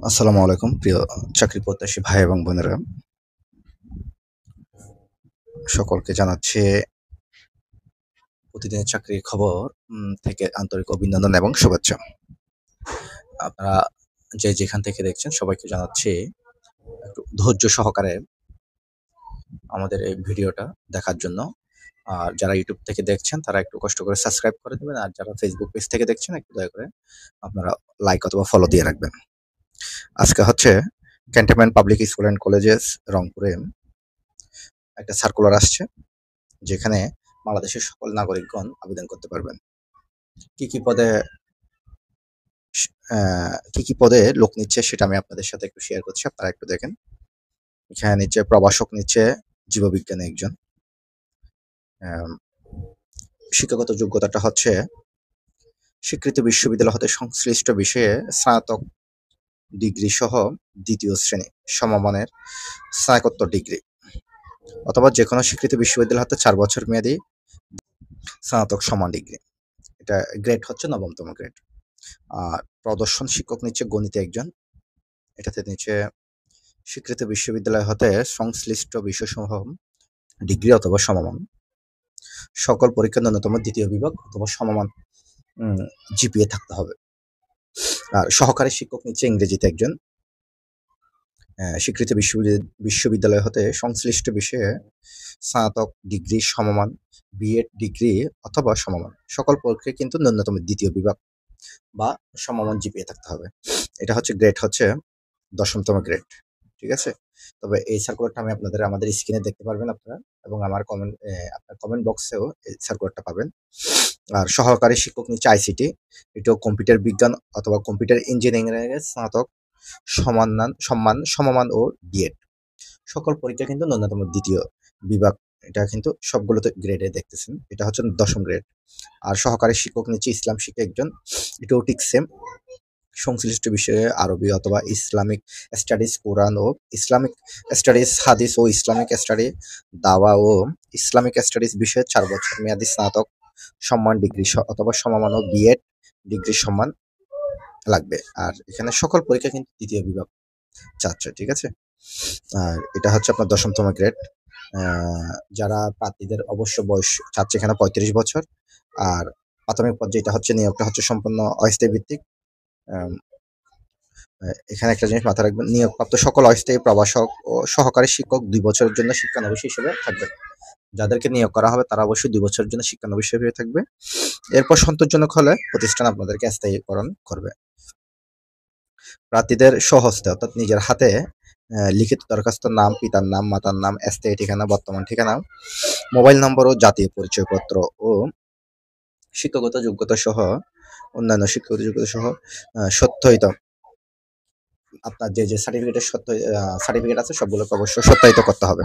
আসসালামু আলাইকুম প্রিয় চাকরি প্রত্যাশী ভাই এবং বোনেরা, সকলকে জানাচ্ছে প্রতিদিনের চাকরির খবর থেকে আন্তরিক অভিনন্দন এবং শুভেচ্ছা। আপনারা যে যেখান থেকে দেখছেন সবাইকে জানাচ্ছি একটু ধৈর্য সহকারে আমাদের এই ভিডিওটা দেখার জন্য। আর যারা ইউটিউব থেকে দেখছেন তারা একটু কষ্ট করে সাবস্ক্রাইব করে দেবেন, আর যারা ফেসবুক পেজ থেকে দেখছেন একটু দয়া করে আপনারা লাইক অথবা ফলো দিয়ে রাখবেন। আজকে হচ্ছে cantonment public school and colleges রংপুরে একটা সার্কুলার আসছে, যেখানে বাংলাদেশের সকল নাগরিকগণ আবেদন করতে পারবেন। কি কি পদে কি কি পদে লোক নিচ্ছে সেটা আমি আপনাদের সাথে একটু শেয়ার করছি, আপনারা একটু দেখেন। এখানে নিচ্ছে প্রভাষক নিচ্ছে জীববিজ্ঞানে একজন। শিক্ষাগত যোগ্যতাটা হচ্ছে স্বীকৃত বিশ্ববিদ্যালয় হতে সংশ্লিষ্ট বিষয়ে স্নাতক ডিগ্রি সহ দ্বিতীয় শ্রেণী সমমানের স্নাতকোত্তর ডিগ্রি অথবা যে কোনো স্বীকৃত বিশ্ববিদ্যালয় হতে 4 বছর মেয়াদী স্নাতক সমান ডিগ্রি। এটা গ্রেড হচ্ছে 9তম গ্রেড। আর প্রদর্শন শিক্ষক নিচ্ছে গণিতে একজন। এটাতে নিচ্ছে স্বীকৃত বিশ্ববিদ্যালয় হতে সংশ্লিষ্ট বিষয়সমূহ ডিগ্রি অথবা সমমান। সকল পরীক্ষা ন্যূনতম দ্বিতীয় বিভাগ অথবা সমমান জিপিএ থাকতে হবে। আর সহকারী শিক্ষক নিচ্ছে ইংরেজিতে একজন। স্বীকৃত বিশ্ববিদ্যালয় হতে সংশ্লিষ্ট বিষয়ে স্নাতক ডিগ্রি সমমান, বিএড ডিগ্রি অথবা সমমান। সকল পরীক্ষায় কিন্তু ন্যূনতম দ্বিতীয় বিভাগ বা সমমান জিপিএ থাকতে হবে। এটা হচ্ছে গ্রেড হচ্ছে 10তম গ্রেড, ঠিক আছে। তবে এই সার্কুলারটা আমি আপনাদের আমাদের স্ক্রিনে দেখতে পারবেন আপনারা, এবং আমার আপনার কমেন্ট বক্সেও এই সার্কুলারটা পাবেন। আর সহকারী শিক্ষক নিচ্ছে আইসিটি, এটাও কম্পিউটার বিজ্ঞান অথবা কম্পিউটার ইঞ্জিনিয়ারিং এর স্নাতক সমমান ও ডিএড। সকল পরীক্ষা কিন্তু ন্যূনতম দ্বিতীয় বিভাগ। এটা কিন্তু সবগুলোতে গ্রেডে দেখতেছেন। এটা হচ্ছে 10ম গ্রেড। আর সহকারী শিক্ষক নিচ্ছে ইসলাম শিক্ষক একজন, এটাও ঠিক সেম। সংশ্লিষ্ট বিষয়ে আরবি অথবা ইসলামিক স্টাডিজ, কোরআন ও ইসলামিক স্টাডিজ, হাদিস ও ইসলামিক স্টাডি, দাওয়া ও ইসলামিক স্টাডিজ বিষয়ে 4 বছর মেয়াদী স্নাতক সম্মান ডিগ্রি অথবা সমমান ও বিএড ডিগ্রি সম্মান লাগবে। আর এখানে সকল পরীক্ষা কিন্তু দ্বিতীয় বিভাগ চাচ্ছে, ঠিক আছে। আর এটা হচ্ছে আপনার 10তম গ্রেড। যারা প্রার্থীদের অবশ্য বয়স চাচ্ছে এখানে 35 বছর। আর প্রাথমিক পর্যায়ে এটা হচ্ছে নিয়োগটা হচ্ছে সম্পূর্ণ অস্থায়ী ভিত্তিক। এখানে একটা জিনিস মাথায় রাখবেন, নিয়োগপ্রাপ্ত সকল অস্থায়ী প্রভাষক ও সহকারী শিক্ষক 2 বছরের জন্য শিক্ষানবিশ হিসেবে থাকবে। যাদেরকে নিয়োগ করা হবে তারা অবশ্যই 2 বছরের জন্য শিক্ষানবিশ হিসেবে থাকবে। এরপর সন্তোষজনক হলে প্রতিষ্ঠান আপনাদেরকে স্থায়ীকরণ করবে। প্রার্থীদের স্বহস্তে অর্থাৎ নিজের হাতে লিখিত দরখাস্ত, নাম, পিতার নাম, মাতার নাম, স্থায়ী ঠিকানা, বর্তমান ঠিকানা, মোবাইল নম্বর ও জাতীয় পরিচয়পত্র ও শিক্ষাগত যোগ্যতা সহ অন্যান্য শিক্ষাগত যোগ্যতা সহ সত্যায়িত আপনার যে সার্টিফিকেট আছে সবগুলোকে অবশ্যই সত্যায়িত করতে হবে।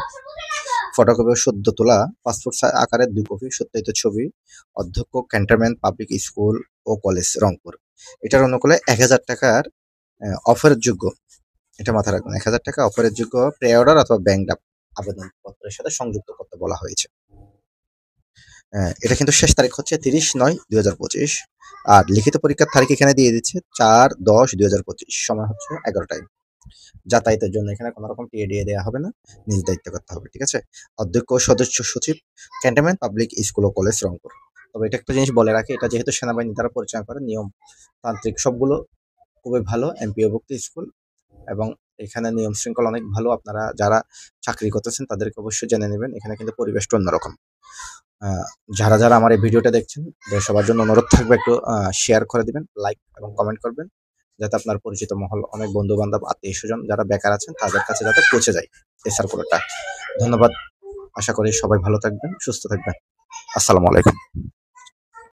ফটোকপি ও সদ্য তোলা পাসপোর্ট আকারের 2 কপি সত্যায়িত ছবি, অধ্যক্ষ ক্যান্টনমেন্ট পাবলিক স্কুল ও কলেজ রংপুর। এটার অনুকূলে 1000 টাকার অফারের যোগ্য, এটা মাথায় রাখবেন। 1000 টাকা অফারের যোগ্য প্রে অর্ডার অথবা ব্যাংক ড্রাফট আবেদনপত্রের সাথে সংযুক্ত করতে বলা হয়েছে। এটা কিন্তু শেষ তারিখ হচ্ছে 30/9/2025। আর লিখিত পরীক্ষার তারিখ এখানে দিয়ে দিচ্ছে 4/10/2025, সময় হচ্ছে 11টায়। যাতায়াতের জন্য এখানে কোনো রকম টিএ দিয়ে দেওয়া হবে না, নিজ দায়িত্ব করতে হবে, ঠিক আছে। অধ্যক্ষ সদস্য সচিব ক্যান্টনমেন্ট পাবলিক স্কুল ও কলেজ রংপুর। তবে এটা একটা জিনিস বলে রাখি, এটা যেহেতু সেনাবাহিনী দ্বারা পরিচালনা করে, নিয়ম তান্ত্রিক সবগুলো খুবই ভালো, এমপিওভুক্ত স্কুল, এবং এখানে নিয়ম শৃঙ্খলা অনেক ভালো। আপনারা যারা চাকরি করতেছেন তাদেরকে অবশ্যই জেনে নেবেন। এখানে কিন্তু পরিবেশটা অন্যরকম। যারা যারা আমার এই ভিডিওটা দেখছেন সবার জন্য অনুরোধ থাকবে একটু শেয়ার করে দিবেন, লাইক এবং কমেন্ট করবেন, যাতে আপনার পরিচিত মহল, অনেক বন্ধু বান্ধব, আত্মীয় স্বজন যারা বেকার আছেন তাদের কাছে যাতে পৌঁছে যায় এই সার্কুলারটা। ধন্যবাদ। আশা করি সবাই ভালো থাকবেন, সুস্থ থাকবেন। আসসালামু আলাইকুম।